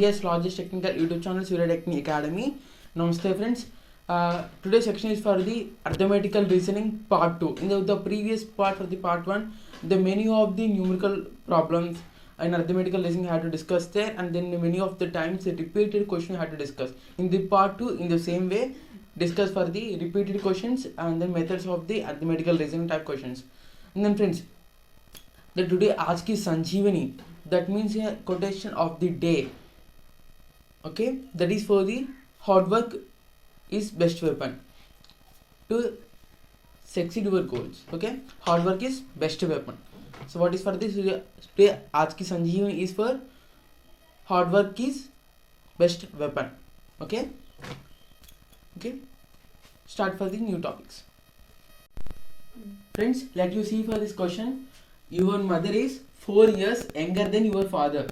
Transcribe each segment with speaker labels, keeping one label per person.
Speaker 1: India's largest technical YouTube channel, Surya Technique Academy. Namaste friends. Today's section is for the arithmetical reasoning part 2. In the previous part, for the part 1, the many of the numerical problems and arithmetical reasoning had to discuss there, and then many of the times the repeated question had to discuss. In the part 2, in the same way, discuss for the repeated questions and then methods of the arithmetical reasoning type questions. And then friends, the today aaj ki Sanjeevani, that means a quotation of the day. Okay, that is for the hard work is best weapon to succeed your goals. Okay, hard work is best weapon. So what is for this today aaj ki Sanjeevani is for hard work is best weapon. Okay, start for the new topics. Friends, let you see for this question. Your mother is 4 years younger than your father.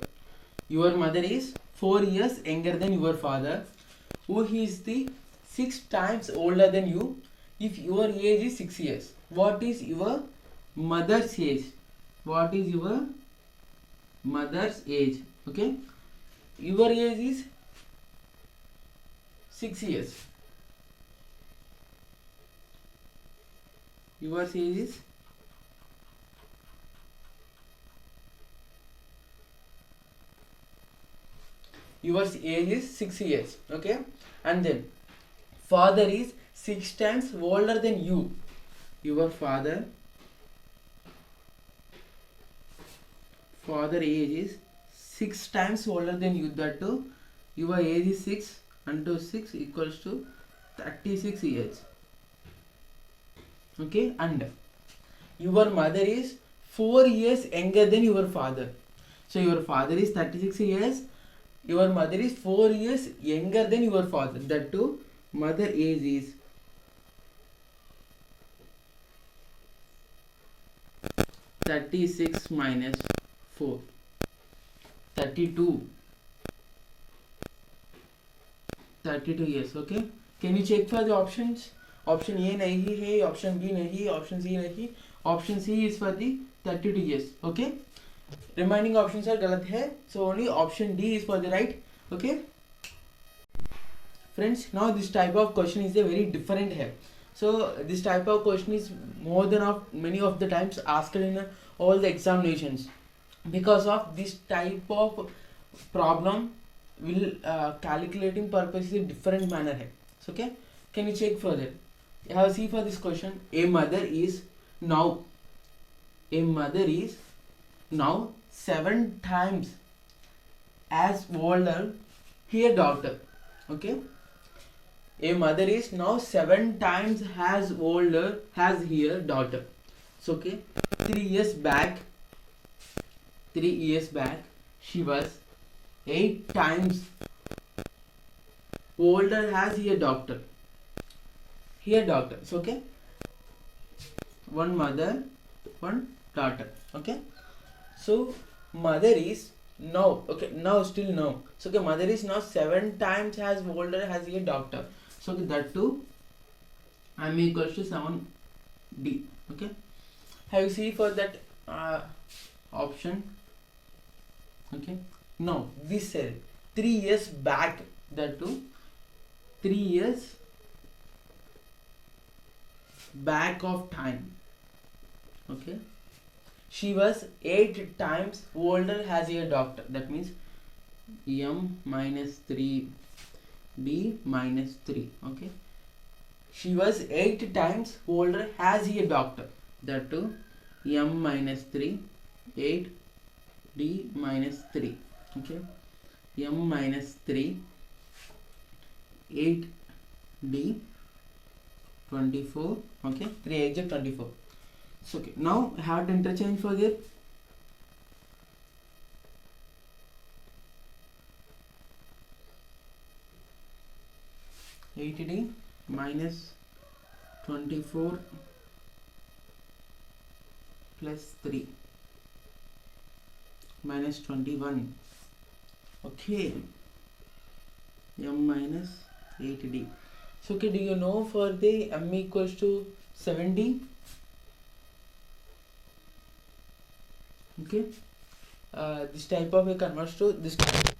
Speaker 1: Your mother is 4 years younger than your father, who is the 6 times older than you. If your age is 6 years, what is your mother's age? What is your mother's age? Okay, your age is 6 years. Your age is your age is 6 years. Okay, and then father is 6 times older than you. Your father age is 6 times older than you. That too, your age is 6 into 6 equals to 36 years. Okay, and your mother is 4 years younger than your father. So your father is 36 years, your mother is 4 years younger than your father. That too, mother age is 36 minus 4, 32 years. Okay, can you check for the options? Option A nahi hai, option B nahi, option C nahi, option C is for the 32 years. Okay, remaining options are galat hai, so only option D is for the right. Okay friends, now this type of question is a very different here. So this type of question is more than of many of the times asked in all the examinations. Because of this type of problem will calculating purpose is a different manner here. So okay, can you check further? You have see for this question, a mother is now 7 times as older her daughter. Okay, a mother is now 7 times as older as her daughter. So okay, 3 years back she was 8 times older as her daughter. So okay, one mother, one daughter. Okay, so mother is now, okay, now still now. So okay, mother is now 7 times as older as her daughter. So okay, that too M equals to 7D. Okay, have you see for that option? Okay, now this cell 3 years back, that too 3 years back of time. Okay, she was 8 times older as her daughter. That means M minus 3D minus 3. Okay, she was 8 times older as her daughter. That too M minus 3, 8D minus 3. Okay, M minus 3, 8D 24. Okay, 3 8 24. So okay, now I have to interchange for that. $80 minus 24 plus 3 minus 21. Okay, M minus 8D. So okay, do you know for the M equals to 7D? Okay, this type of a converts to this type.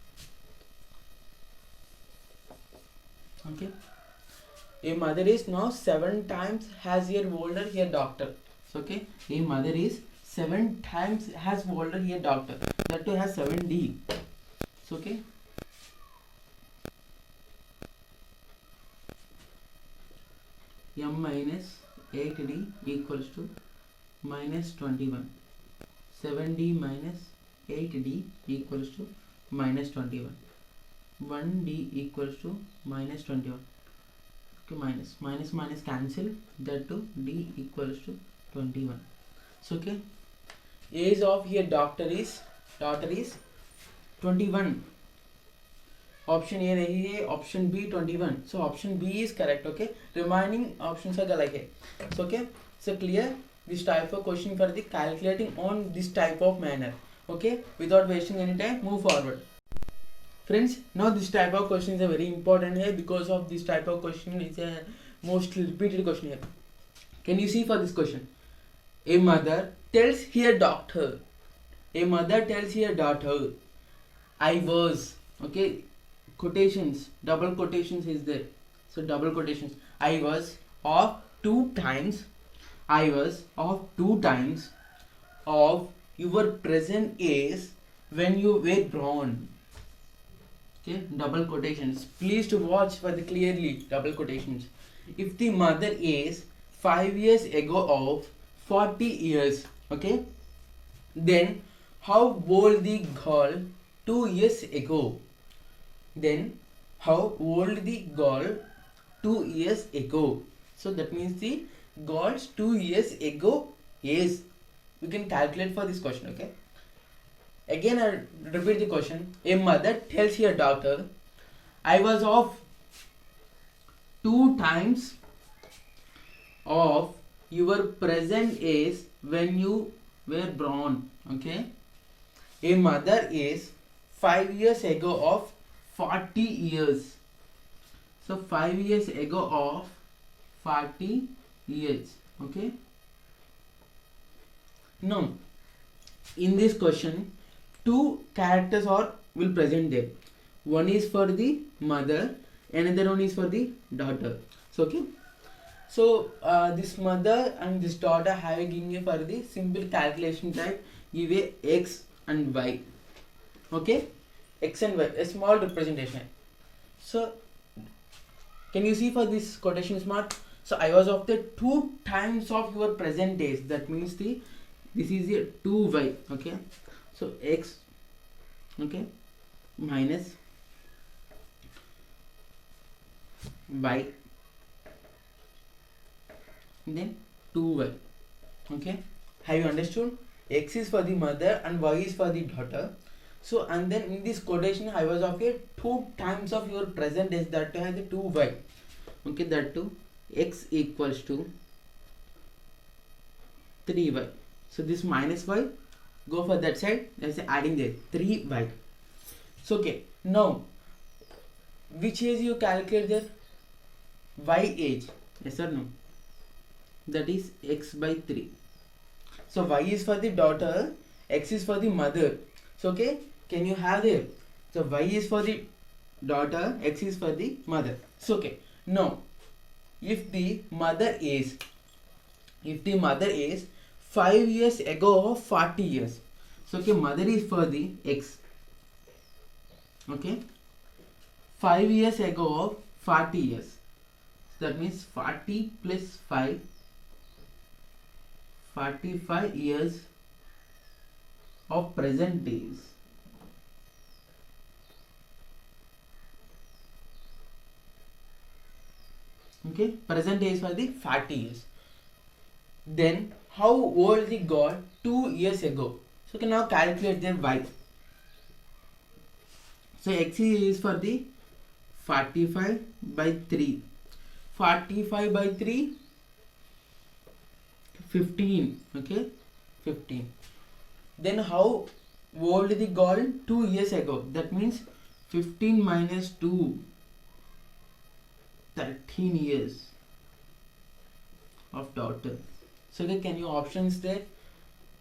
Speaker 1: Okay, a mother is now 7 times has year older here doctor. So okay, a mother is 7 times has older here doctor, that too has 7D. So okay, m minus 8D equals to minus 21. 7D minus 8D equals to minus 21. 1D equals to minus 21. Okay, minus cancel, that to D equals to 21. So okay, age of here daughter is 21. Option A नहीं है, option B 21. So option B is correct. Okay, remaining options are गलत है. So okay, so clear this type of question for the calculating on this type of manner. Okay, without wasting any time, move forward. Friends, now this type of question is a very important here, because of this type of question is a most repeated question here. Can you see for this question? A mother tells her daughter. A mother tells her daughter, I was, okay, quotations, double quotations is there. So double quotations. I was of 2 times. I was of 2 times of your present age when you were born. Okay, double quotations. Please to watch for the clearly double quotations. If the mother is 5 years ago of 40 years, okay, then how old the girl 2 years ago? Then how old the girl 2 years ago? So that means the girl's 2 years ago is. We can calculate for this question. Okay. Again, I repeat the question. A mother tells her daughter, I was of 2 times of your present age when you were born. Okay. A mother is 5 years ago of 40 years. So 5 years ago of 40 years. Okay. Now, in this question, 2 characters are will present there. One is for the mother, another one is for the daughter. So okay. So this mother and this daughter have given for the simple calculation type, give a x and y. Okay, x and y, a small representation. So can you see for this quotation mark? So I was of the 2 times of your present days. That means the this is a 2y. Okay, so x, okay, minus y, then 2y. Okay, have you understood? X is for the mother and y is for the daughter. So and then in this quotation I was of a 2 times of your present days, that has the 2y. Okay, that to x equals to 3y. So this minus y go for that side, that's adding there 3y. So okay, now which age you calculate there? Y age, yes or no? That is x by 3. So y is for the daughter, x is for the mother. So okay, can you have there? So y is for the daughter, x is for the mother. So okay, now if the mother is 5 years ago of 40 years. So okay, mother is for the x. Okay, 5 years ago of 40 years. So that means 40 plus 5, 45 years of present days. Okay, present days for the 40 years. Then how old the girl 2 years ago? So can now calculate their y. So x is for the 45 by 3. 45 by 3, 15. Okay, 15. Then how old the girl 2 years ago? That means 15 minus 2, 13 years of daughter. So okay, can you options there?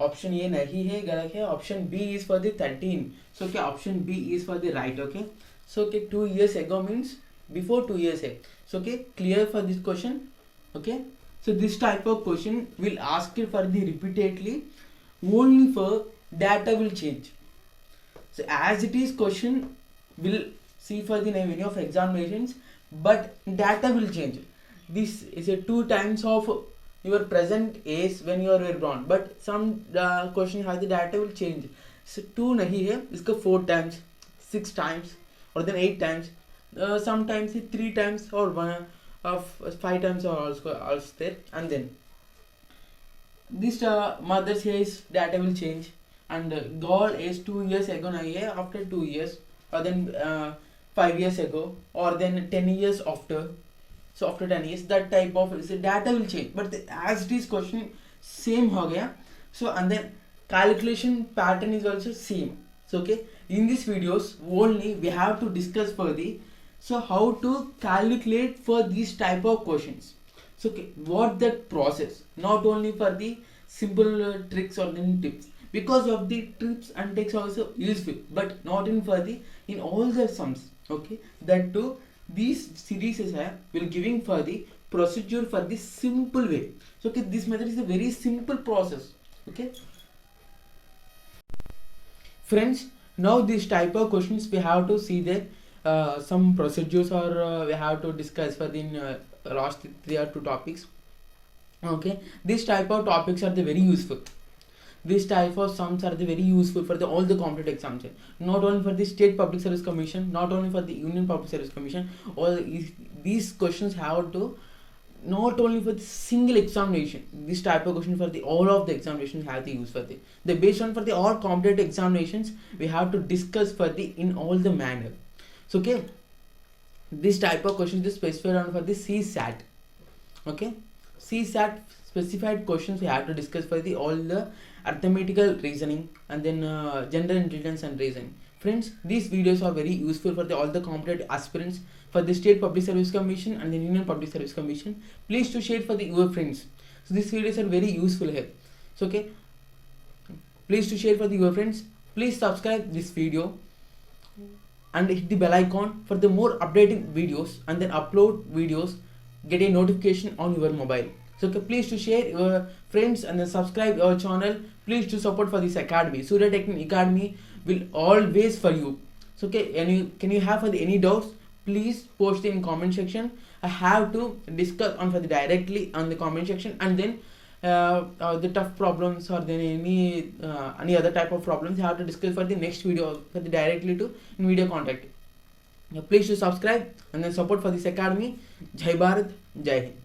Speaker 1: Option A nahi hai, galat hai. Option B is for the 13. So okay, option B is for the right. Okay, so okay, 2 years ago means before 2 years hai. So okay, clear for this question. Okay, so this type of question will ask you for the repeatedly only for data will change. So as it is question will see for the many of examinations, but data will change. This is a 2 times of your present age when you are very born, but some question has the data will change. So 2 nahi hai, iska 4 times, 6 times, or then 8 times. Sometimes 3 times or 5 times are also there. And then this mother says data will change, and God is 2 years ago nahi hai, after 2 years, or then 5 years ago, or then 10 years after. So after 10 years that type of data will change, but as it is question same ho gaya. So and then calculation pattern is also same. So okay, in these videos only we have to discuss for the so how to calculate for these type of questions. So okay, what that process, not only for the simple tricks or then tips, because of the tips and tricks also useful, but not in for the in all the sums. Okay, that too these series will giving for the procedure for the simple way. So okay, this method is a very simple process. Okay friends, now this type of questions we have to see that some procedures or we have to discuss for the last 3 or 2 topics. Okay, this type of topics are the very useful. This type of sums are the very useful for the all the competitive exams, not only for the state public service commission, not only for the union public service commission. All these questions have to not only for the single examination, this type of question for the all of the examinations have the use for the based on for the all competitive examinations we have to discuss for the in all the manner. So okay, this type of questions is specified on for the CSAT. Okay, CSAT specified questions we have to discuss for the all the arithmetical reasoning and then general intelligence and reasoning. Friends, these videos are very useful for the all the competitive aspirants for the state public service commission and the union public service commission. Please to share for the your friends. So these videos are very useful here. So okay, please to share for the your friends. Please subscribe this video and hit the bell icon for the more updating videos, and then upload videos get a notification on your mobile. So okay, please to share your friends and then subscribe our channel. Please to support for this academy. Surya Technic Academy will always for you. So okay, can you have for the any doubts, please post in comment section. I have to discuss on for the directly on the comment section, and then the tough problems or then any other type of problems you have to discuss for the next video for the directly to in video contact. Please to subscribe and then support for this academy. Jai Bharat, Jai Hind.